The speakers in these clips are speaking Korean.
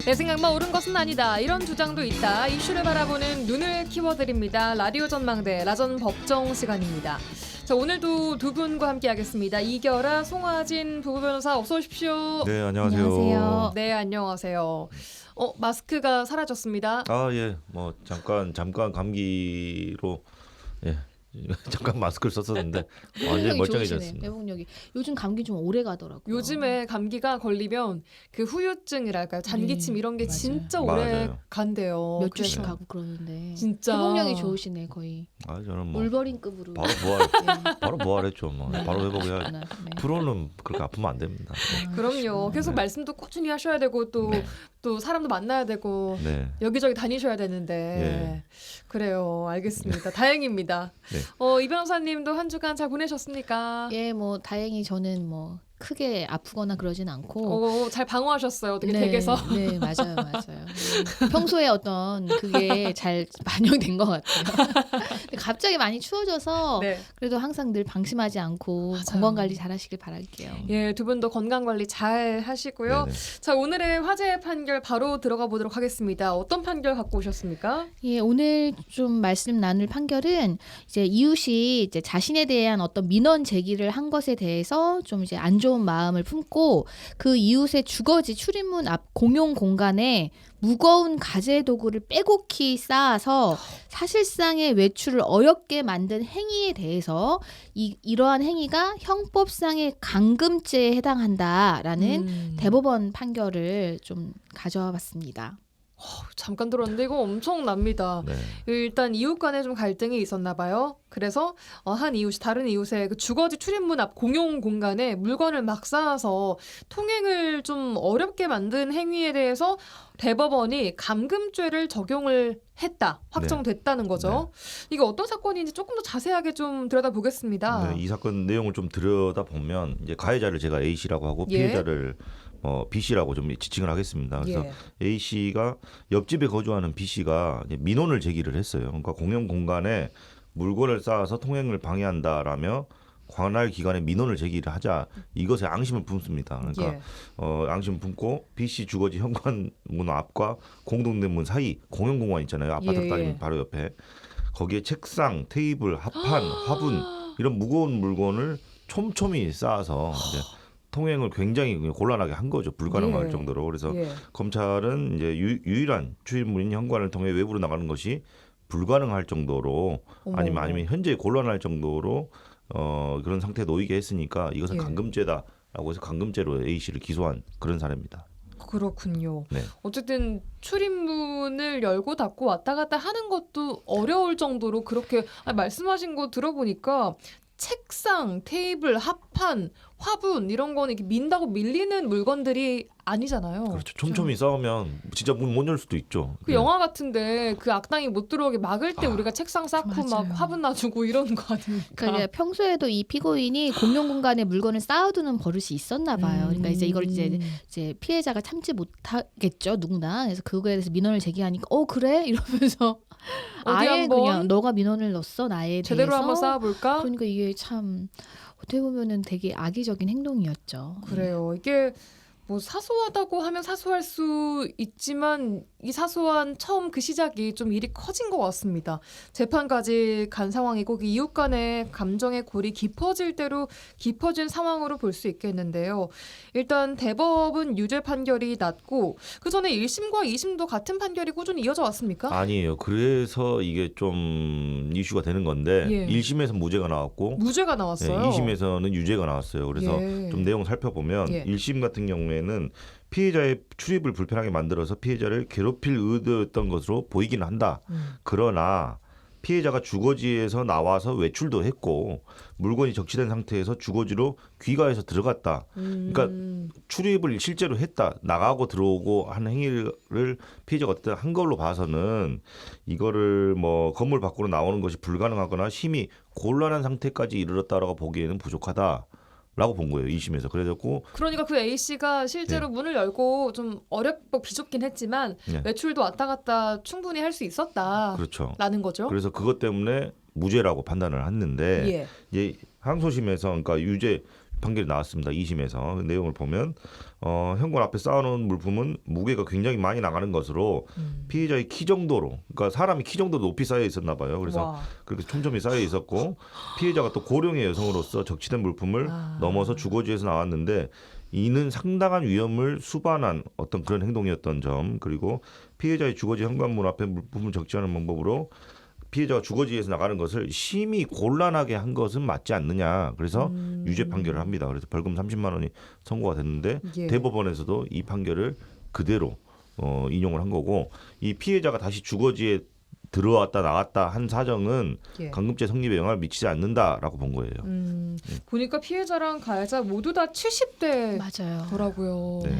내 생각만 옳은 것은 아니다. 이런 주장도 있다. 이슈를 바라보는 눈을 키워드립니다. 라디오 전망대 라전 법정 시간입니다. 자, 오늘도 두 분과 함께하겠습니다. 이결아, 송하진 부부 변호사 어서 오십시오. 네, 안녕하세요. 안녕하세요. 네, 안녕하세요. 마스크가 사라졌습니다. 아, 예. 뭐 잠깐 감기로 잠깐 마스크를 썼었는데 완전히 멀쩡해졌습니다. 회복력이 요즘 감기 좀 오래 가더라고요. 요즘에 감기가 걸리면 그 후유증이랄까요, 잔기침 이런 게 맞아요. 진짜 오래 맞아요. 간대요. 몇 주씩 그래서 가고 그러는데 진짜 회복력이 좋으시네 거의. 아, 저는 뭐 울버린급으로. 바로 부활했죠. 뭐 바로 회복해야. 네. 프로는 그렇게 아프면 안 됩니다. 그럼요. 계속 네. 말씀도 꾸준히 하셔야 되고 또 사람도 만나야 되고 네. 여기저기 다니셔야 되는데 예. 그래요. 알겠습니다. 다행입니다. 네. 이 변호사님도 한 주간 잘 보내셨습니까? 예, 뭐 다행히 저는 뭐 크게 아프거나 그러진 않고. 잘 방어하셨어요. 어떻게 네, 댁에서. 네, 맞아요. 평소에 어떤 그게 잘 반영된 것 같아요. 근데 갑자기 많이 추워져서 네. 그래도 항상 늘 방심하지 않고 맞아요. 건강 관리 잘하시길 바랄게요. 예, 두 분도 건강 관리 잘 하시고요. 네네. 자, 오늘의 화제 판결 바로 들어가 보도록 하겠습니다. 어떤 판결 갖고 오셨습니까? 예, 오늘 좀 말씀 나눌 판결은 이제 이웃이 이제 자신에 대한 어떤 민원 제기를 한 것에 대해서 좀 이제 안 좋은 마음을 품고 그 이웃의 주거지 출입문 앞 공용 공간에 무거운 가재 도구를 빼곡히 쌓아서 사실상의 외출을 어렵게 만든 행위에 대해서 이러한 행위가 형법상의 강금죄에 해당한다라는 대법원 판결을 좀 가져와 봤습니다. 잠깐 들었는데 이거 엄청납니다. 네. 일단 이웃 간에 좀 갈등이 있었나 봐요. 그래서 한 이웃이 다른 이웃의 그 주거지 출입문 앞 공용 공간에 물건을 막 쌓아서 통행을 좀 어렵게 만든 행위에 대해서 대법원이 감금죄를 적용을 했다. 확정됐다는 거죠. 이게 어떤 사건인지 조금 더 자세하게 좀 들여다보겠습니다. 네, 이 사건 내용을 좀 들여다 보면 이제 가해자를 제가 A 씨라고 하고 예. 피해자를 B 씨라고 좀 지칭을 하겠습니다. 그래서 A 씨가 옆집에 거주하는 B 씨가 이제 민원을 제기를 했어요. 그러니까 공용 공간에 물건을 쌓아서 통행을 방해한다라며 관할 기관에 민원을 제기를 하자 이것에 앙심을 품습니다. 그러니까 앙심을 품고 B 씨 주거지 현관문 앞과 공동된 문 사이 공용 공간 있잖아요. 아파트 따지면 바로 옆에 거기에 책상, 테이블, 합판, 화분 이런 무거운 물건을 촘촘히 쌓아서 이제 통행을 굉장히 곤란하게 한 거죠. 불가능할 정도로. 그래서 검찰은 이제 유일한 출입문인 현관을 통해 외부로 나가는 것이 불가능할 정도로 아니면 현재 곤란할 정도로 그런 상태에 놓이게 했으니까 이것은 감금죄다라고 해서 감금죄로 A 씨를 기소한 그런 사례입니다. 그렇군요. 네. 어쨌든 출입문을 열고 닫고 왔다 갔다 하는 것도 어려울 정도로 그렇게 말씀하신 거 들어보니까 책상, 테이블, 합판, 화분 이런 거는 이렇게 민다고 밀리는 물건들이 아니잖아요. 그렇죠. 촘촘히 쌓으면 진짜 문 못 열 수도 있죠. 그 영화 같은데 그 악당이 못 들어오게 막을 때 우리가 책상 쌓고 막 맞아요. 화분 놔주고 이러는 거 아닙니까? 그러니까 평소에도 이 피고인이 공용 공간에 물건을 쌓아두는 버릇이 있었나 봐요. 그러니까 이제 이걸 이제 피해자가 참지 못하겠죠, 누구나. 그래서 그거에 대해서 민원을 제기하니까 그래 이러면서 어디 아예 한번 그냥 너가 민원을 넣었어 나에 제대로 대해서. 한번 쌓아볼까? 그러니까 이게 참 어떻게 보면은 되게 악의적인 행동이었죠. 그래요. 이게 뭐 사소하다고 하면 사소할 수 있지만 이 사소한 처음 그 시작이 좀 일이 커진 것 같습니다. 재판까지 간 상황이고 그 이웃 간의 감정의 골이 깊어질 대로 깊어진 상황으로 볼 수 있겠는데요. 일단 대법은 유죄 판결이 났고 그 전에 1심과 2심도 같은 판결이 꾸준히 이어져 왔습니까? 아니에요. 그래서 이게 좀 이슈가 되는 건데 1심에서 무죄가 나왔고 무죄가 나왔어요. 2심에서는 유죄가 나왔어요. 그래서 좀 내용 살펴보면 1심 같은 경우에는 피해자의 출입을 불편하게 만들어서 피해자를 괴롭힐 의도였던 것으로 보이긴 한다. 그러나 피해자가 주거지에서 나와서 외출도 했고 물건이 적시된 상태에서 주거지로 귀가해서 들어갔다. 그러니까 출입을 실제로 했다. 나가고 들어오고 한 행위를 피해자가 어쨌든 한 걸로 봐서는 이거를 뭐 건물 밖으로 나오는 것이 불가능하거나 심히 곤란한 상태까지 이르렀다라고 보기에는 부족하다. 라고 본 거예요. 2심에서. 그래갖고 그러니까 그 A 씨가 실제로 문을 열고 좀 어렵고 비좁긴 했지만 외출도 왔다 갔다 충분히 할 수 있었다라는 그렇죠. 거죠. 그래서 그것 때문에 무죄라고 판단을 했는데 이제 항소심에서 그러니까 유죄 판결이 나왔습니다. 2심에서 그 내용을 보면 현관 앞에 쌓아놓은 물품은 무게가 굉장히 많이 나가는 것으로 피해자의 키 정도로, 그러니까 사람이 키 정도 높이 쌓여 있었나 봐요. 그래서 와. 그렇게 촘촘히 쌓여 있었고 피해자가 또 고령의 여성으로서 적시된 물품을 넘어서 주거지에서 나왔는데 이는 상당한 위험을 수반한 어떤 그런 행동이었던 점, 그리고 피해자의 주거지 현관문 앞에 물품을 적시하는 방법으로 피해자가 주거지에서 나가는 것을 심히 곤란하게 한 것은 맞지 않느냐. 그래서 유죄 판결을 합니다. 그래서 벌금 30만 원이 선고가 됐는데 예. 대법원에서도 이 판결을 그대로 인용을 한 거고, 이 피해자가 다시 주거지에 들어왔다 나갔다 한 사정은 예. 강금죄 성립에 영향을 미치지 않는다라고 본 거예요. 보니까 피해자랑 가해자 모두 다 70대더라고요. 맞아요. 네.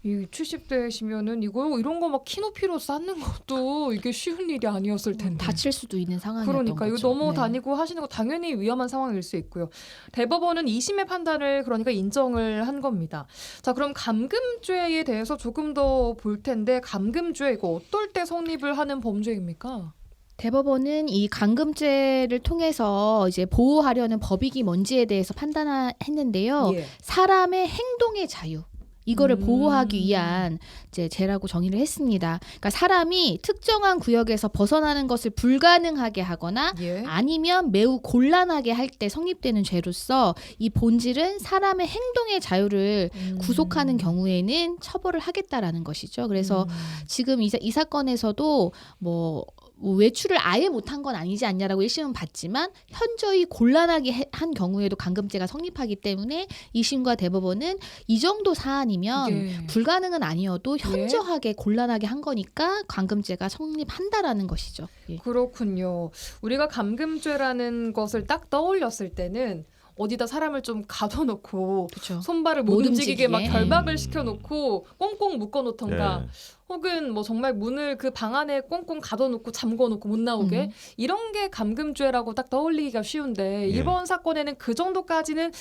이 70대시면은 이런 거 막 키높이로 쌓는 것도 이게 쉬운 일이 아니었을 텐데. 다칠 수도 있는 상황이었던 그러니까 거죠. 이거 네. 넘어다니고 하시는 거 당연히 위험한 상황일 수 있고요. 대법원은 2심의 판단을 그러니까 인정을 한 겁니다. 자, 그럼 감금죄에 대해서 조금 더 볼 텐데 감금죄 이거 어떨 때 성립을 하는 범죄입니까? 대법원은 이 감금죄를 통해서 이제 보호하려는 법익이 뭔지에 대해서 판단했는데요. 예. 사람의 행동의 자유. 이거를 보호하기 위한 이제 죄라고 정의를 했습니다. 그러니까 사람이 특정한 구역에서 벗어나는 것을 불가능하게 하거나 예. 아니면 매우 곤란하게 할 때 성립되는 죄로서 이 본질은 사람의 행동의 자유를 구속하는 경우에는 처벌을 하겠다라는 것이죠. 그래서 지금 이 사건에서도 뭐 외출을 아예 못한 건 아니지 않냐라고 1심은 봤지만 현저히 곤란하게 한 경우에도 감금죄가 성립하기 때문에 2심과 대법원은 이 정도 사안이면 예. 불가능은 아니어도 현저하게 곤란하게 한 거니까 감금죄가 성립한다라는 것이죠. 예. 그렇군요. 우리가 감금죄라는 것을 딱 떠올렸을 때는 어디다 사람을 좀 가둬놓고 그렇죠. 손발을 못 못 움직이게 막 움직이게. 결박을 시켜놓고 꽁꽁 묶어놓던가 네. 혹은 뭐 정말 문을 그 방 안에 꽁꽁 가둬놓고 잠궈놓고 못 나오게 이런 게 감금죄라고 딱 떠올리기가 쉬운데 이번 사건에는 그 정도까지는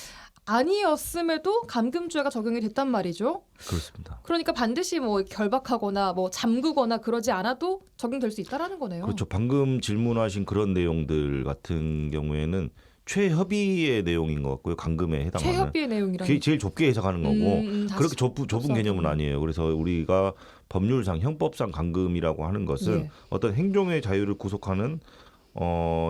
아니었음에도 감금죄가 적용이 됐단 말이죠. 그렇습니다. 그러니까 반드시 뭐 결박하거나 뭐 잠그거나 그러지 않아도 적용될 수 있다라는 거네요. 그렇죠. 방금 질문하신 그런 내용들 같은 경우에는 최협의의 내용인 것 같고요. 감금에 해당하는. 최협비의 내용이라는 그게 제일 좁게 해석하는 거고 다시 그렇게 좁은 개념은 아니에요. 그래서 우리가 법률상 형법상 감금이라고 하는 것은 예. 어떤 행동의 자유를 구속하는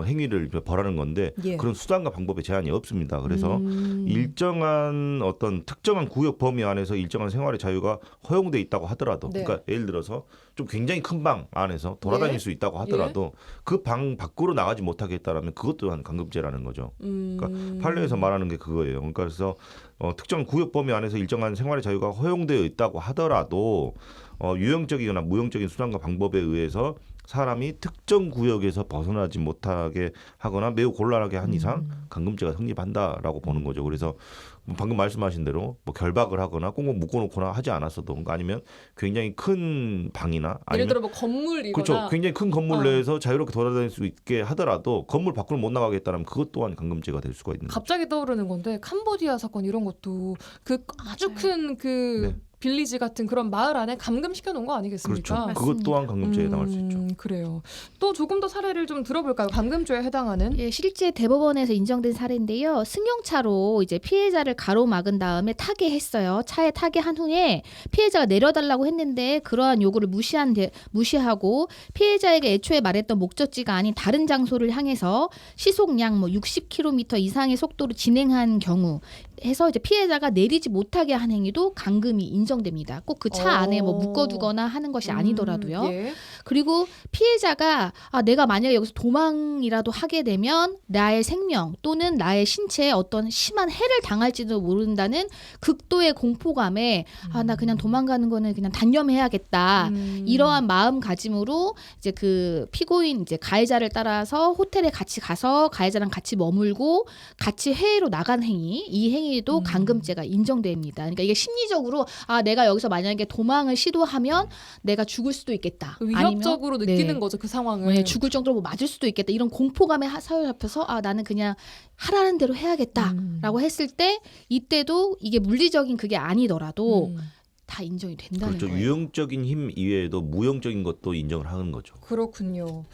행위를 벌하는 건데 예. 그런 수단과 방법에 제한이 없습니다. 그래서 일정한 어떤 특정한 구역 범위 안에서 일정한 생활의 자유가 허용돼 있다고 하더라도, 네. 그러니까 예를 들어서 좀 굉장히 큰 방 안에서 돌아다닐 예. 수 있다고 하더라도 그 방 밖으로 나가지 못하게 했다라면 그것 또한 감금죄라는 거죠. 그러니까 판례에서 말하는 게 그거예요. 그러니까 그래서 특정 구역 범위 안에서 일정한 생활의 자유가 허용되어 있다고 하더라도 유형적이거나 무형적인 수단과 방법에 의해서 사람이 특정 구역에서 벗어나지 못하게 하거나 매우 곤란하게 한 이상 감금죄가 성립한다라고 보는 거죠. 그래서 방금 말씀하신 대로 뭐 결박을 하거나 꽁꽁 묶어놓거나 하지 않았어도, 그러니까 아니면 굉장히 큰 방이나 예를 아니면 들어 뭐 건물이거나 그렇죠. 굉장히 큰 건물 내에서 자유롭게 돌아다닐 수 있게 하더라도 건물 밖으로 못 나가게 했다면 그것 또한 감금죄가 될 수가 있는 거죠. 갑자기 떠오르는 건데 캄보디아 사건 이런 것도 그 아주 큰 그 네. 빌리지 같은 그런 마을 안에 감금시켜 놓은 거 아니겠습니까? 그렇죠. 그것 또한 감금죄에 해당할 수 있죠. 그래요. 또 조금 더 사례를 좀 들어볼까요? 감금죄에 해당하는 예, 실제 대법원에서 인정된 사례인데요. 승용차로 이제 피해자를 가로막은 다음에 타개했어요. 차에 타개한 후에 피해자가 내려달라고 했는데 그러한 요구를 무시하고 피해자에게 애초에 말했던 목적지가 아닌 다른 장소를 향해서 시속량 60km 이상의 속도로 진행한 경우 해서 이제 피해자가 내리지 못하게 한 행위도 감금이 인정됩니다. 꼭 그 차 안에 묶어두거나 하는 것이 아니더라도요. 예. 그리고 피해자가 내가 만약에 여기서 도망이라도 하게 되면 나의 생명 또는 나의 신체에 어떤 심한 해를 당할지도 모른다는 극도의 공포감에 나 그냥 도망가는 거는 그냥 단념해야겠다. 이러한 마음가짐으로 이제 그 피고인 이제 가해자를 따라서 호텔에 같이 가서 가해자랑 같이 머물고 같이 해외로 나간 행위, 이 행위도 감금죄가 인정됩니다. 그러니까 이게 심리적으로 내가 여기서 만약에 도망을 시도하면 내가 죽을 수도 있겠다. 위협적으로 아니면, 느끼는 거죠 그 상황을. 죽을 정도로 맞을 수도 있겠다. 이런 공포감에 사로잡혀서 나는 그냥 하라는 대로 해야겠다라고 했을 때 이때도 이게 물리적인 그게 아니더라도 다 인정이 된다는 그렇죠. 거예요. 유형적인 힘 이외에도 무형적인 것도 인정을 하는 거죠. 그렇군요.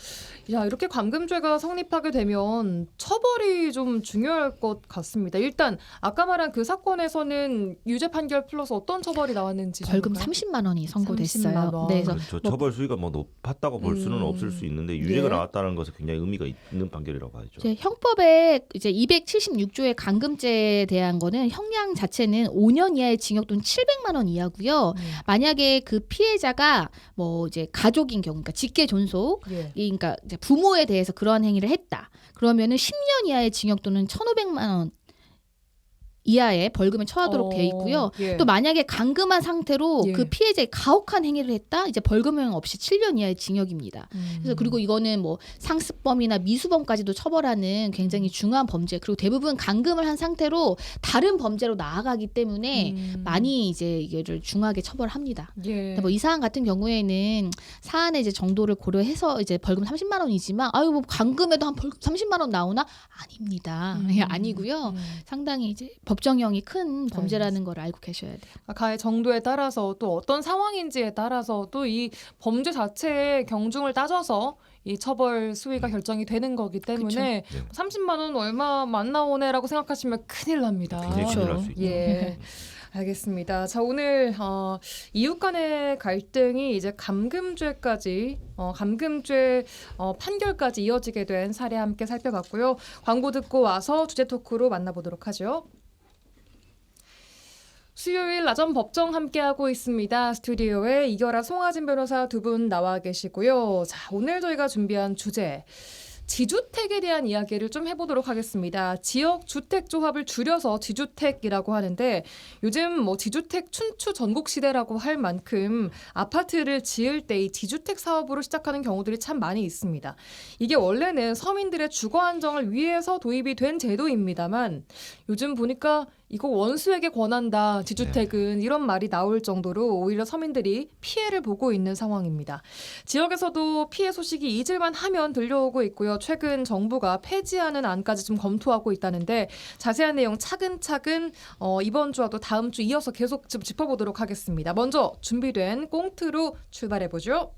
야, 이렇게 감금죄가 성립하게 되면 처벌이 좀 중요할 것 같습니다. 일단 아까 말한 그 사건에서는 유죄 판결 플러스 어떤 처벌이 나왔는지 벌금 볼까요? 30만 원이 30만 선고됐어요. 원. 네, 그래서 그렇죠. 처벌 수위가 뭐 높았다고 볼 수는 없을 수 있는데 유죄가 예. 나왔다는 것은 굉장히 의미가 있는 판결이라고 봐야죠. 이제 형법에 이제 276조의 감금죄에 대한 거는 형량 자체는 5년 이하의 징역 또는 700만 원 이하고요. 만약에 그 피해자가 뭐 이제 가족인 경우, 그러니까 직계 존속, 예. 그러니까 이제 부모에 대해서 그러한 행위를 했다. 그러면은 10년 이하의 징역 또는 1,500만 원 이하의 벌금을 처하도록 돼 있고요. 예. 또 만약에 감금한 상태로 예. 그 피해자의 가혹한 행위를 했다, 이제 벌금형 없이 7년 이하의 징역입니다. 그래서 그리고 이거는 뭐 상습범이나 미수범까지도 처벌하는 굉장히 중요한 범죄. 그리고 대부분 감금을 한 상태로 다른 범죄로 나아가기 때문에 많이 이제 이거를 중하게 처벌합니다. 예. 근데 뭐 이 사안 같은 경우에는 사안의 이제 정도를 고려해서 이제 벌금 30만 원이지만 아유 뭐 감금에도 한 벌금 30만 원 나오나? 아닙니다. 아니고요. 상당히 이제 법정형이 큰 범죄라는 걸 알고 계셔야 돼요. 가해 정도에 따라서 또 어떤 상황인지에 따라서 또 이 범죄 자체의 경중을 따져서 이 처벌 수위가 결정이 되는 거기 때문에 그쵸. 네. 30만 원 얼마 안 나오네라고 생각하시면 큰일 납니다. 굉장히 큰일 날 수 있죠. 예. 알겠습니다. 자, 오늘 이웃 간의 갈등이 이제 감금죄까지 감금죄 판결까지 이어지게 된 사례 함께 살펴봤고요. 광고 듣고 와서 주제 토크로 만나보도록 하죠. 수요일 나전 법정 함께하고 있습니다. 스튜디오에 이결아 송하진 변호사 두 분 나와 계시고요. 자, 오늘 저희가 준비한 주제 지주택에 대한 이야기를 좀 해보도록 하겠습니다. 지역 주택 조합을 줄여서 지주택이라고 하는데 요즘 뭐 지주택 춘추 전국 시대라고 할 만큼 아파트를 지을 때 이 지주택 사업으로 시작하는 경우들이 참 많이 있습니다. 이게 원래는 서민들의 주거 안정을 위해서 도입이 된 제도입니다만 요즘 보니까 이거 원수에게 권한다, 지주택은 이런 말이 나올 정도로 오히려 서민들이 피해를 보고 있는 상황입니다. 지역에서도 피해 소식이 잊을만 하면 들려오고 있고요. 최근 정부가 폐지하는 안까지 좀 검토하고 있다는데 자세한 내용 차근차근 이번 주와도 다음 주 이어서 계속 좀 짚어보도록 하겠습니다. 먼저 준비된 꽁트로 출발해보죠.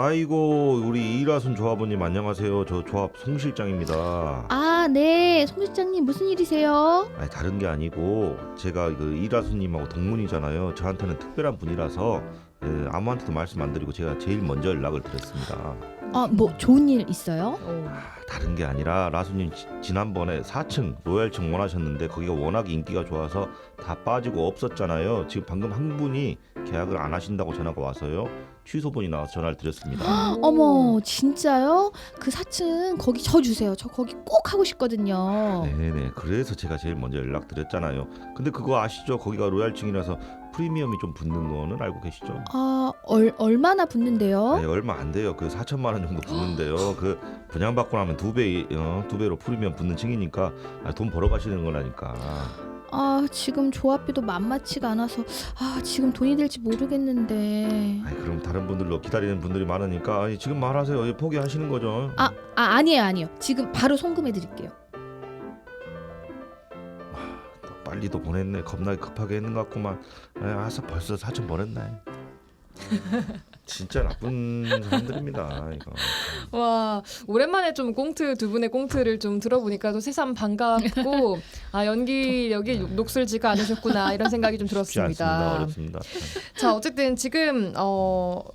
아이고 우리 이라순 조합원님 안녕하세요. 저 조합 송 실장입니다. 아, 네. 송 실장님 무슨 일이세요? 아니, 다른 게 아니고 제가 그 이라순님하고 동문이잖아요. 저한테는 특별한 분이라서 아무한테도 말씀 안 드리고 제가 제일 먼저 연락을 드렸습니다. 아, 뭐 좋은 일 있어요? 다른 게 아니라 라순님 지난번에 4층 로얄층 원하셨는데 거기가 워낙 인기가 좋아서 다 빠지고 없었잖아요. 지금 방금 한 분이 계약을 안 하신다고 전화가 와서요. 취소분이 나와서 전화를 드렸습니다. 어머, 진짜요? 그 4층 거기 저 주세요. 저 거기 꼭 하고 싶거든요. 네네. 그래서 제가 제일 먼저 연락드렸잖아요. 근데 그거 아시죠? 거기가 로얄층이라서 프리미엄이 좀 붙는 거는 알고 계시죠? 아, 얼마나 붙는데요? 네, 얼마 안 돼요. 그 4천만 원 정도 붙는데요. 그 분양받고 나면 두 배로 프리미엄 붙는 층이니까 돈 벌어 가시는 거라니까. 아, 지금 조합비도 만만치가 않아서 지금 돈이 될지 모르겠는데. 그럼 다른 분들로 기다리는 분들이 많으니까 지금 말하세요. 포기하시는 거죠? 아니에요. 지금 바로 송금해 드릴게요. 빨리도 보냈네. 겁나게 급하게 했는 것 같구만. 알았어. 벌써 4천 보냈네. 진짜 나쁜 사람들입니다. 이거. 와, 오랜만에 좀 두 분의 꽁트를 좀 들어보니까 또 새삼 반갑고 연기력이 녹슬지가 않으셨구나 이런 생각이 좀 쉽지 않습니다. 들었습니다. 어렵습니다. 자, 어쨌든 지금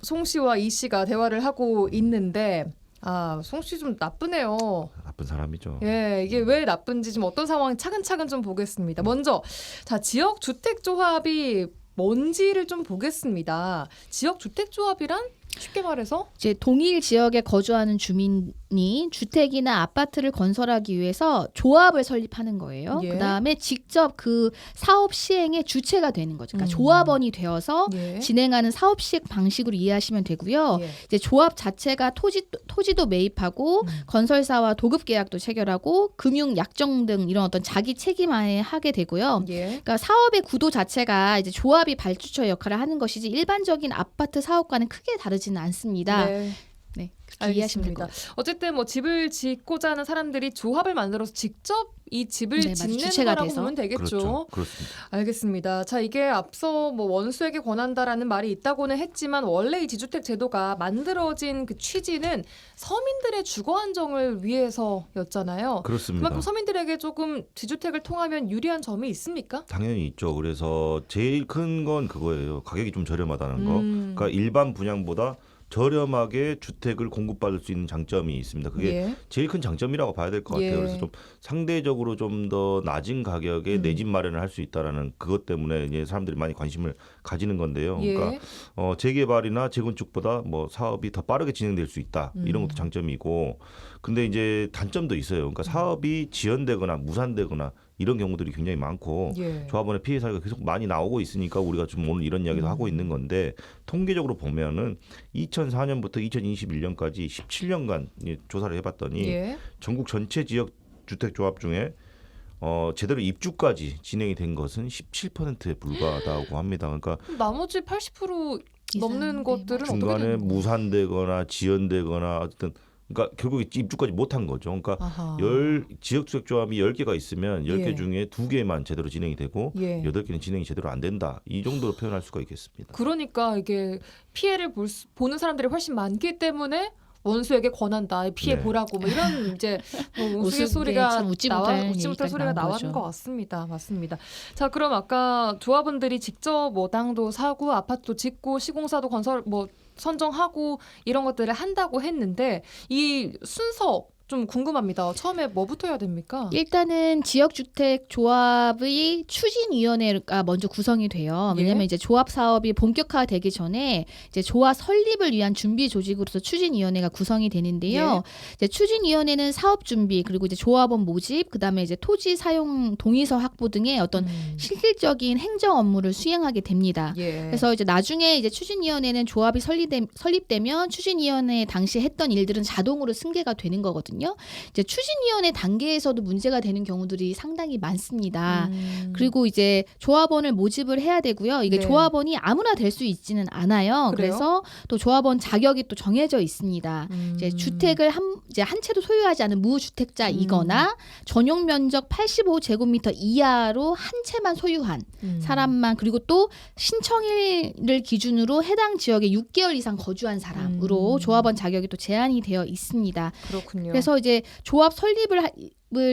송 씨와 이 씨가 대화를 하고 있는데 송 씨 좀 나쁘네요. 나쁜 사람이죠. 예, 이게 왜 나쁜지 좀 어떤 상황이 차근차근 좀 보겠습니다. 먼저 자, 지역 주택 조합이 뭔지를 좀 보겠습니다. 지역 주택 조합이란 쉽게 말해서 이제 동일 지역에 거주하는 주민이 주택이나 아파트를 건설하기 위해서 조합을 설립하는 거예요. 예. 그다음에 직접 그 사업 시행의 주체가 되는 거죠. 그러니까 조합원이 되어서 예. 진행하는 사업 시행 방식으로 이해하시면 되고요. 예. 이제 조합 자체가 토지도 매입하고 건설사와 도급 계약도 체결하고 금융 약정 등 이런 어떤 자기 책임하에 하게 되고요. 예. 그러니까 사업의 구도 자체가 이제 조합이 발주처 역할을 하는 것이지 일반적인 아파트 사업과는 크게 다르지는 않습니다. 네. 네, 그렇게 이해하시면 될 것 알겠습니다. 같아요. 어쨌든 뭐 집을 짓고자 하는 사람들이 조합을 만들어서 직접 이 집을 네, 맞아요. 짓는 주체가 거라고 돼서. 보면 되겠죠. 그렇죠. 그렇습니다. 알겠습니다. 자, 이게 앞서 뭐 원수에게 권한다라는 말이 있다고는 했지만 원래 이 지주택 제도가 만들어진 그 취지는 서민들의 주거 안정을 위해서였잖아요. 그렇습니다. 그만큼 서민들에게 조금 지주택을 통하면 유리한 점이 있습니까? 당연히 있죠. 그래서 제일 큰 건 그거예요. 가격이 좀 저렴하다는 거. 그러니까 일반 분양보다 저렴하게 주택을 공급받을 수 있는 장점이 있습니다. 그게 예. 제일 큰 장점이라고 봐야 될 것 같아요. 예. 그래서 좀 상대적으로 좀 더 낮은 가격에 내 집 마련을 할 수 있다라는 그것 때문에 이제 사람들이 많이 관심을 가지는 건데요. 예. 그러니까 재개발이나 재건축보다 뭐 사업이 더 빠르게 진행될 수 있다. 이런 것도 장점이고. 근데 이제 단점도 있어요. 그러니까 사업이 지연되거나 무산되거나 이런 경우들이 굉장히 많고 예. 조합원의 피해 사유가 계속 많이 나오고 있으니까 우리가 좀 오늘 이런 이야기도 하고 있는 건데 통계적으로 보면은 2004년부터 2021년까지 17년간 조사를 해봤더니 예. 전국 전체 지역 주택 조합 중에 제대로 입주까지 진행이 된 것은 17%에 불과하다고 합니다. 그러니까 나머지 80% 넘는 이상, 것들은 어떻게 중간에 되는 거예요? 무산되거나 지연되거나 어쨌든 그러니까 결국에 입주까지 못한 거죠. 그러니까 아하. 지역 주택 조합이 10개가 있으면 10개 예. 중에 2개만 제대로 진행이 되고 예. 8개는 진행이 제대로 안 된다. 이 정도로 표현할 수가 있겠습니다. 그러니까 이게 피해를 보는 사람들이 훨씬 많기 때문에 원수에게 권한다. 피해 네. 보라고 뭐 이런 이제 뭐 우스개 우스갯소리가 참 웃지 못할 웃지 못할 얘기까지 소리가 나온 나왔는 거죠. 것 같습니다. 맞습니다. 자, 그럼 아까 조합원들이 직접 뭐 땅도 사고 아파트도 짓고 시공사도 건설 뭐 선정하고 이런 것들을 한다고 했는데 이 순서 좀 궁금합니다. 처음에 뭐부터 해야 됩니까? 일단은 지역주택 조합의 추진위원회가 먼저 구성이 돼요. 왜냐하면 예. 이제 조합 사업이 본격화되기 전에 이제 조합 설립을 위한 준비 조직으로서 추진위원회가 구성이 되는데요. 이제 추진위원회는 사업 준비 그리고 이제 조합원 모집, 그다음에 이제 토지 사용 동의서 확보 등의 어떤 실질적인 행정 업무를 수행하게 됩니다. 예. 그래서 이제 나중에 이제 추진위원회는 조합이 설립되면 추진위원회 당시 했던 일들은 자동으로 승계가 되는 거거든요. 이제 추진위원회 단계에서도 문제가 되는 경우들이 상당히 많습니다. 그리고 이제 조합원을 모집을 해야 되고요. 이게 네. 조합원이 아무나 될 수 있지는 않아요. 그래요? 그래서 또 조합원 자격이 또 정해져 있습니다. 이제 주택을 한 채도 소유하지 않은 무주택자이거나 전용 면적 85제곱미터 이하로 한 채만 소유한 사람만, 그리고 또 신청일을 기준으로 해당 지역에 6개월 이상 거주한 사람으로 조합원 자격이 또 제한이 되어 있습니다. 그렇군요. 그래서 이제 조합 설립을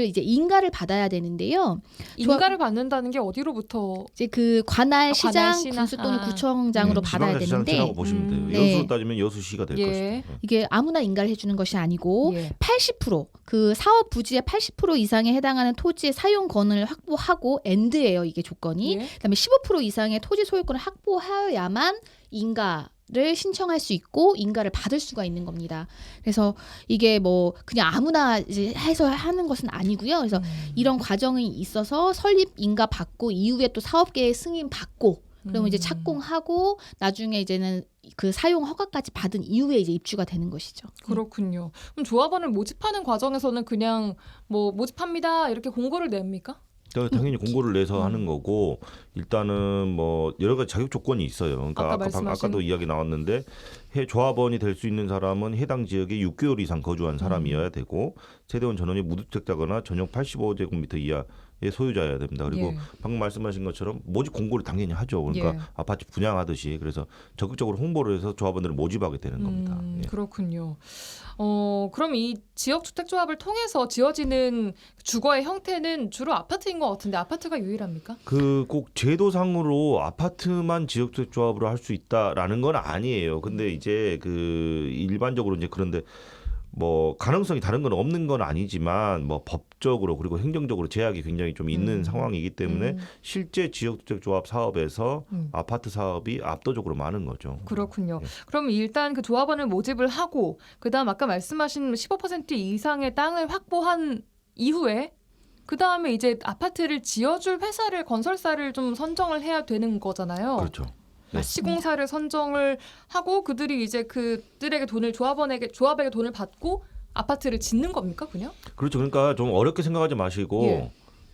이제 인가를 받아야 되는데요. 인가를 받는다는 게 어디로부터? 이제 그 관할 시장, 관할시나? 군수 또는 구청장으로 받아야 되는데 지방자치단체라고 보시면 돼요. 네. 여수로 따지면 여수시가 될 예. 것이죠. 이게 아무나 인가를 해주는 것이 아니고 예. 80% 그 사업 부지의 80% 이상에 해당하는 토지의 사용 권을 확보하고 엔드예요. 이게 조건이. 예. 그다음에 15% 이상의 토지 소유권을 확보하여야만 인가를 신청할 수 있고 인가를 받을 수가 있는 겁니다. 그래서 이게 뭐 그냥 아무나 이제 해서 하는 것은 아니고요. 그래서 이런 과정이 있어서 설립 인가 받고 이후에 또 사업계획 승인 받고 그러면 이제 착공하고 나중에 이제는 그 사용 허가까지 받은 이후에 이제 입주가 되는 것이죠. 그렇군요. 그럼 조합원을 모집하는 과정에서는 그냥 뭐 모집합니다 이렇게 공고를 냅니까? 당연히 공고를 내서 하는 거고 일단은 뭐 여러 가지 자격 조건이 있어요. 그러니까 아까도 이야기 나왔는데 조합원이 될 수 있는 사람은 해당 지역에 6개월 이상 거주한 사람이어야 되고 세대원 전원이 무주택자거나 전용 85제곱미터 이하의 소유자여야 됩니다. 그리고 예. 방금 말씀하신 것처럼 모집 공고를 당연히 하죠. 그러니까 예. 아파트 분양하듯이 그래서 적극적으로 홍보를 해서 조합원들을 모집하게 되는 겁니다. 예. 그렇군요. 그럼 이 지역주택조합을 통해서 지어지는 주거의 형태는 주로 아파트인 것 같은데 아파트가 유일합니까? 그 꼭 제도상으로 아파트만 지역주택 조합으로 할 수 있다라는 건 아니에요. 근데 이제 그 일반적으로 이제 그런데 뭐 가능성이 다른 건 없는 건 아니지만 뭐 법적으로 그리고 행정적으로 제약이 굉장히 좀 있는 상황이기 때문에 실제 지역주택 조합 사업에서 아파트 사업이 압도적으로 많은 거죠. 그렇군요. 예. 그럼 일단 그 조합원을 모집을 하고 그다음 아까 말씀하신 15% 이상의 땅을 확보한 이후에 그다음에 이제 아파트를 지어줄 회사를 건설사를 좀 선정을 해야 되는 거잖아요. 그렇죠. 네. 시공사를 선정을 하고 그들이 이제 그들에게 조합에게 돈을 받고 아파트를 짓는 겁니까 그냥? 그렇죠. 그러니까 좀 어렵게 생각하지 마시고 예.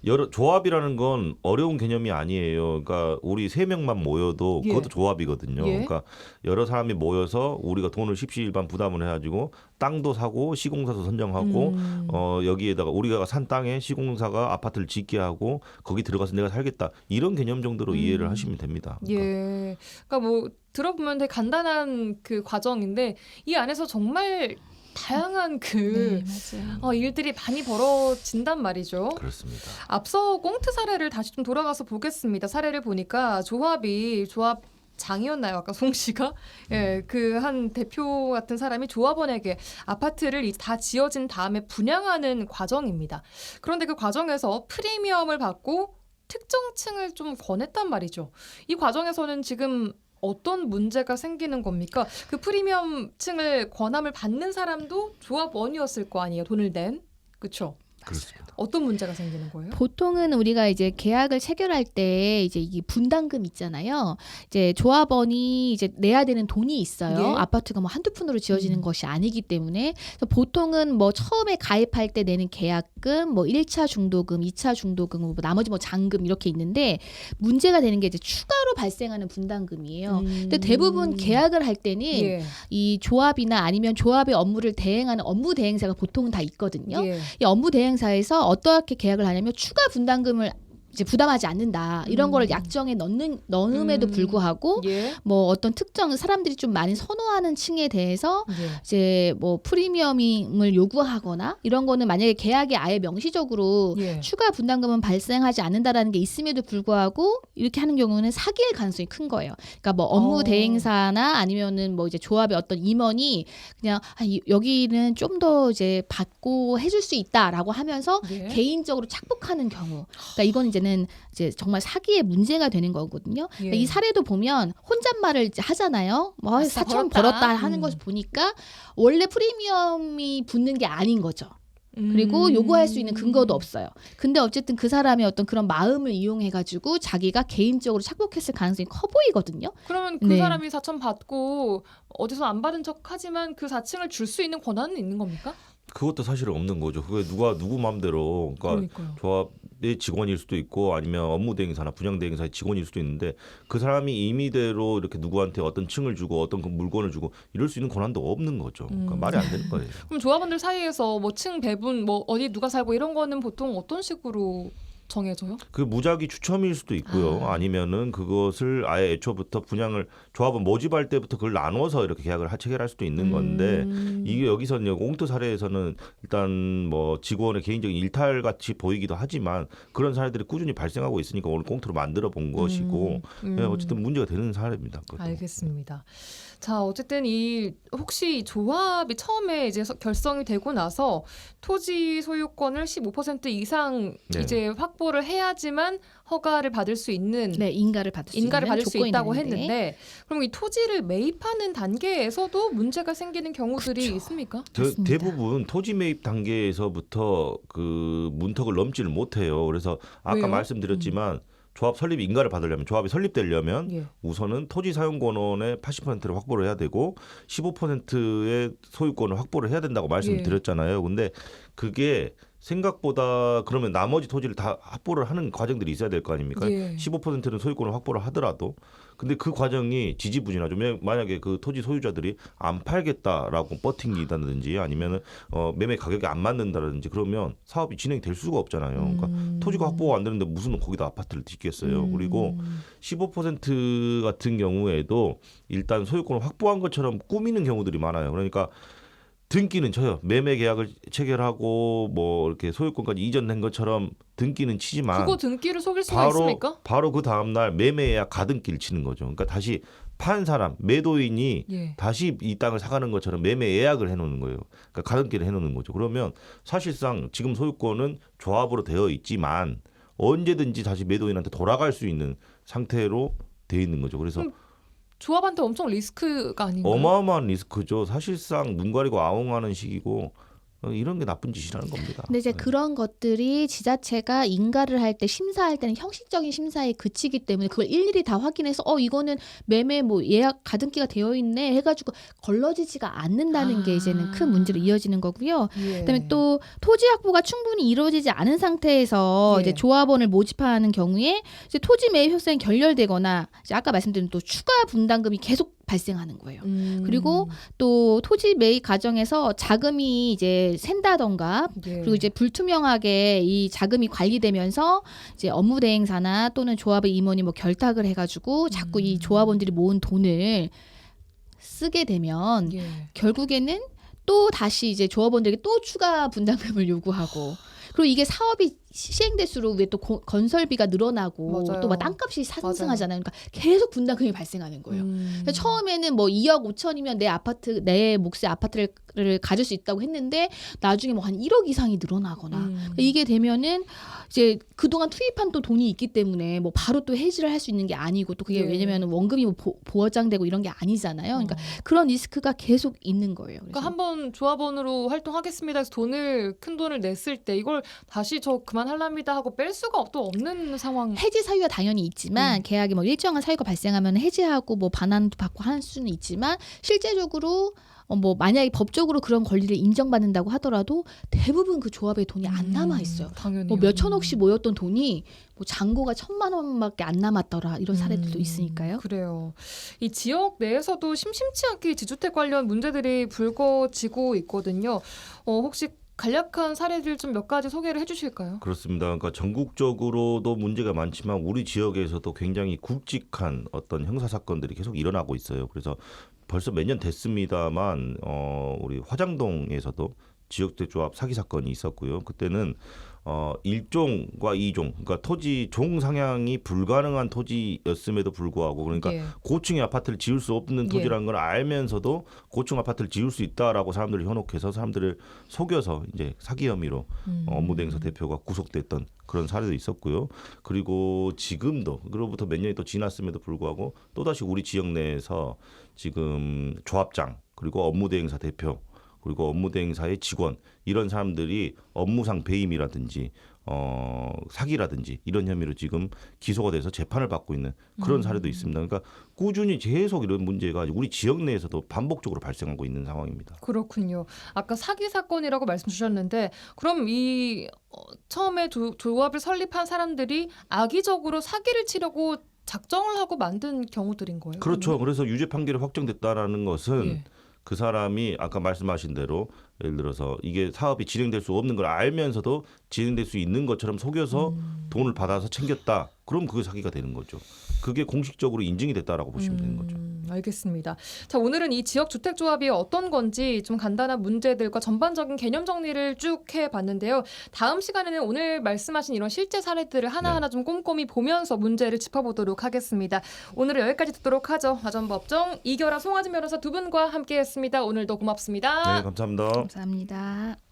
여러 조합이라는 건 어려운 개념이 아니에요. 그러니까 우리 3명만 모여도 예. 그것도 조합이거든요. 예. 그러니까 여러 사람이 모여서 우리가 돈을 십시일반 부담을 해가지고 땅도 사고 시공사도 선정하고 여기에다가 우리가 산 땅에 시공사가 아파트를 짓게 하고 거기 들어가서 내가 살겠다 이런 개념 정도로 이해를 하시면 됩니다. 그러니까 예. 그러니까 뭐 들어보면 되게 간단한 그 과정인데 이 안에서 정말 다양한 그 네, 맞아요. 일들이 많이 벌어진단 말이죠. 그렇습니다. 앞서 꽁트 사례를 다시 좀 돌아가서 보겠습니다. 사례를 보니까 조합 장이었나요? 아까 송 씨가 그 한 대표 같은 사람이 조합원에게 아파트를 다 지어진 다음에 분양하는 과정입니다. 그런데 그 과정에서 프리미엄을 받고 특정층을 좀 권했단 말이죠. 이 과정에서는 지금 어떤 문제가 생기는 겁니까? 그 프리미엄층을 권함을 받는 사람도 조합원이었을 거 아니에요. 돈을 낸. 그렇죠? 그렇습니다. 어떤 문제가 생기는 거예요? 보통은 우리가 이제 계약을 체결할 때 이제 이 분담금 있잖아요. 이제 조합원이 이제 내야 되는 돈이 있어요. 예. 아파트가 뭐 한두 푼으로 지어지는 것이 아니기 때문에 그래서 보통은 뭐 처음에 가입할 때 내는 계약금, 뭐 1차 중도금, 2차 중도금, 뭐 나머지 뭐 잔금 이렇게 있는데 문제가 되는 게 이제 추가로 발생하는 분담금이에요. 근데 대부분 계약을 할 때는 예. 이 조합이나 아니면 조합의 업무를 대행하는 업무 대행사가 보통은 다 있거든요. 예. 이 업무 대행사에서 어떻게 계약을 하냐면 추가 분담금을 이제 부담하지 않는다 이런 거를 약정에 넣음에도 불구하고 예. 뭐 어떤 특정 사람들이 좀 많이 선호하는 층에 대해서 예. 이제 뭐 프리미엄을 요구하거나 이런 거는 만약에 계약에 아예 명시적으로 예. 추가 분담금은 발생하지 않는다라는 게 있음에도 불구하고 이렇게 하는 경우는 사기일 가능성이 큰 거예요. 그러니까 뭐 업무 대행사나 아니면은 뭐 이제 조합의 어떤 임원이 그냥 여기는 좀 더 이제 받고 해줄 수 있다라고 하면서 예. 개인적으로 착복하는 경우. 그러니까 이건 이제 정말 사기의 문제가 되는 거거든요. 예. 그러니까 이 사례도 보면 혼잣말을 이제 하잖아요. 뭐 아싸, 4천 벌었다. 벌었다 하는 것을 보니까 원래 프리미엄이 붙는 게 아닌 거죠. 그리고 요구할 수 있는 근거도 없어요. 근데 어쨌든 그 사람의 어떤 그런 마음을 이용해가지고 자기가 개인적으로 착복했을 가능성이 커 보이거든요. 그러면 그 네. 사람이 4천 받고 어디서 안 받은 척하지만 그 4층을 줄 수 있는 권한은 있는 겁니까? 그것도 사실은 없는 거죠. 그게 누구 마음대로 그러니까 그러니까요. 조합의 직원일 수도 있고 아니면 업무 대행사나 분양 대행사의 직원일 수도 있는데 그 사람이 임의대로 이렇게 누구한테 어떤 층을 주고 어떤 그 물건을 주고 이럴 수 있는 권한도 없는 거죠. 그러니까 말이 안 되는 거예요. 그럼 조합원들 사이에서 뭐 층 배분, 뭐 어디 누가 살고 이런 거는 보통 어떤 식으로 정해져요? 그 무작위 추첨일 수도 있고요. 아니면은 그것을 아예 애초부터 분양을 조합은 모집할 때부터 그걸 나눠서 이렇게 계약을 체결할 수도 있는 건데 이게 여기서는 옹트 사례에서는 일단 뭐 직원의 개인적인 일탈 같이 보이기도 하지만 그런 사례들이 꾸준히 발생하고 있으니까 오늘 꽁트로 만들어 본 것이고 네, 어쨌든 문제가 되는 사례입니다. 그것도. 알겠습니다. 자, 어쨌든 혹시 조합이 처음에 이제 결성이 되고 나서 토지 소유권을 15% 이상 네. 이제 확보를 해야지만 허가를 받을 수 있는 네, 인가를 받을 수 인가를 있는 받을 수 조건이 있다고 되는데. 했는데 그럼 이 토지를 매입하는 단계에서도 문제가 생기는 경우들이 있습니까? 맞습니다. 대부분 토지 매입 단계에서부터 그 문턱을 넘지를 못해요. 그래서 아까 왜요? 말씀드렸지만 조합 설립 인가를 받으려면 조합이 설립되려면 예. 우선은 토지 사용 권원의 80%를 확보를 해야 되고 15%의 소유권을 확보를 해야 된다고 말씀드렸잖아요. 근데 그게 생각보다 그러면 나머지 토지를 다 확보를 하는 과정들이 있어야 될 거 아닙니까? 예. 15%는 소유권을 확보를 하더라도 근데 그 과정이 지지부진하죠. 만약에 그 토지 소유자들이 안 팔겠다라고 버팅기다든지 아니면은 매매 가격이 안 맞는다든지 그러면 사업이 진행이 될 수가 없잖아요. 그러니까 토지가 확보가 안 되는데 무슨 거기다 아파트를 짓겠어요. 그리고 15% 같은 경우에도 일단 소유권을 확보한 것처럼 꾸미는 경우들이 많아요. 그러니까 등기는 쳐요. 매매 계약을 체결하고 뭐 이렇게 소유권까지 이전된 것처럼 등기는 치지만 그거 등기를 속일 수가 있습니까? 바로 그 다음 날 매매해야 가등기를 치는 거죠. 그러니까 다시 판 사람 매도인이 예. 다시 이 땅을 사가는 것처럼 매매 예약을 해놓는 거예요. 그러니까 가등기를 해놓는 거죠. 그러면 사실상 지금 소유권은 조합으로 되어 있지만 언제든지 다시 매도인한테 돌아갈 수 있는 상태로 되어 있는 거죠. 그래서 조합한테 엄청 리스크가 아닌가요? 어마어마한 리스크죠. 사실상 눈 가리고 아웅하는 시기고 이런 게 나쁜 짓이라는 겁니다. 근데 이제 네. 그런 것들이 지자체가 인가를 할 때 심사할 때는 형식적인 심사에 그치기 때문에 그걸 일일이 다 확인해서 이거는 매매 뭐 예약 가등기가 되어 있네 해가지고 걸러지지가 않는다는 게 이제는 큰 문제로 이어지는 거고요. 예. 그다음에 또 토지 확보가 충분히 이루어지지 않은 상태에서 예. 이제 조합원을 모집하는 경우에 이제 토지 매입 협상이 결렬되거나 이제 아까 말씀드린 또 추가 분담금이 계속 발생하는 거예요. 그리고 또 토지 매입 과정에서 자금이 이제 샌다던가 예. 그리고 이제 불투명하게 이 자금이 관리되면서 이제 업무 대행사나 또는 조합의 임원이 뭐 결탁을 해가지고 자꾸 이 조합원들이 모은 돈을 쓰게 되면 예. 결국에는 또 다시 이제 조합원들에게 또 추가 분담금을 요구하고 그리고 이게 사업이 시행될수록 왜 또 건설비가 늘어나고 맞아요. 또 막 땅값이 상승하잖아요. 그러니까 계속 분담금이 발생하는 거예요. 그래서 음. 처음에는 뭐 2억 5천이면 내 몫의 아파트를 가질 수 있다고 했는데 나중에 뭐 한 1억 이상이 늘어나거나 그러니까 이게 되면은 이제 그동안 투입한 또 돈이 있기 때문에 뭐 바로 또 해지를 할 수 있는 게 아니고 또 그게 예. 왜냐면 원금이 뭐 보장되고 이런 게 아니잖아요. 그러니까 그런 리스크가 계속 있는 거예요. 그러니까 그래서 한번 조합원으로 활동하겠습니다 해서 큰 돈을 냈을 때 이걸 다시 저 그만하랍니다 하고 뺄 수가 또 없는 상황. 해지 사유가 당연히 있지만 계약에 뭐 일정한 사유가 발생하면 해지하고 뭐 반환도 받고 할 수는 있지만 실제적으로 뭐 만약에 법적으로 그런 권리를 인정받는다고 하더라도 대부분 그 조합에 돈이 안 남아 있어요. 당연히. 뭐 몇 천억씩 모였던 돈이 뭐 잔고가 1,000만 원밖에 안 남았더라 이런 사례들도 있으니까요. 그래요. 이 지역 내에서도 심심치 않게 지주택 관련 문제들이 불거지고 있거든요. 혹시 간략한 사례들 좀 몇 가지 소개를 해주실까요? 그렇습니다. 그러니까 전국적으로도 문제가 많지만 우리 지역에서도 굉장히 굵직한 어떤 형사 사건들이 계속 일어나고 있어요. 그래서 벌써 몇 년 됐습니다만 우리 화장동에서도 지역주택 조합 사기 사건이 있었고요. 그때는 1종과 2종, 그러니까 토지 종 상향이 불가능한 토지였음에도 불구하고 그러니까 예. 고층의 아파트를 지을 수 없는 토지라는 걸 알면서도 고층 아파트를 지을 수 있다라고 사람들을 현혹해서 사람들을 속여서 이제 사기 혐의로 업무대행사 대표가 구속됐던 그런 사례도 있었고요. 그리고 지금도 그로부터 몇 년이 또 지났음에도 불구하고 또다시 우리 지역 내에서 지금 조합장 그리고 업무대행사 대표 그리고 업무대행사의 직원 이런 사람들이 업무상 배임이라든지 사기라든지 이런 혐의로 지금 기소가 돼서 재판을 받고 있는 그런 사례도 있습니다. 그러니까 꾸준히 계속 이런 문제가 우리 지역 내에서도 반복적으로 발생하고 있는 상황입니다. 그렇군요. 아까 사기 사건이라고 말씀 주셨는데 그럼 이 처음에 조합을 설립한 사람들이 악의적으로 사기를 치려고 작정을 하고 만든 경우들인 거예요? 그렇죠. 그래서 유죄 판결이 확정됐다라는 것은 예. 그 사람이 아까 말씀하신 대로 예를 들어서 이게 사업이 진행될 수 없는 걸 알면서도 진행될 수 있는 것처럼 속여서 돈을 받아서 챙겼다. 그럼 그게 사기가 되는 거죠. 그게 공식적으로 인증이 됐다라고 보시면 되는 거죠. 알겠습니다. 자, 오늘은 이 지역 주택 조합이 어떤 건지 좀 간단한 문제들과 전반적인 개념 정리를 쭉 해봤는데요. 다음 시간에는 오늘 말씀하신 이런 실제 사례들을 하나하나 좀 꼼꼼히 보면서 문제를 짚어보도록 하겠습니다. 오늘은 여기까지 듣도록 하죠. 아전법정 이결아 송하진 변호사 두 분과 함께했습니다. 오늘도 고맙습니다. 네, 감사합니다. 감사합니다.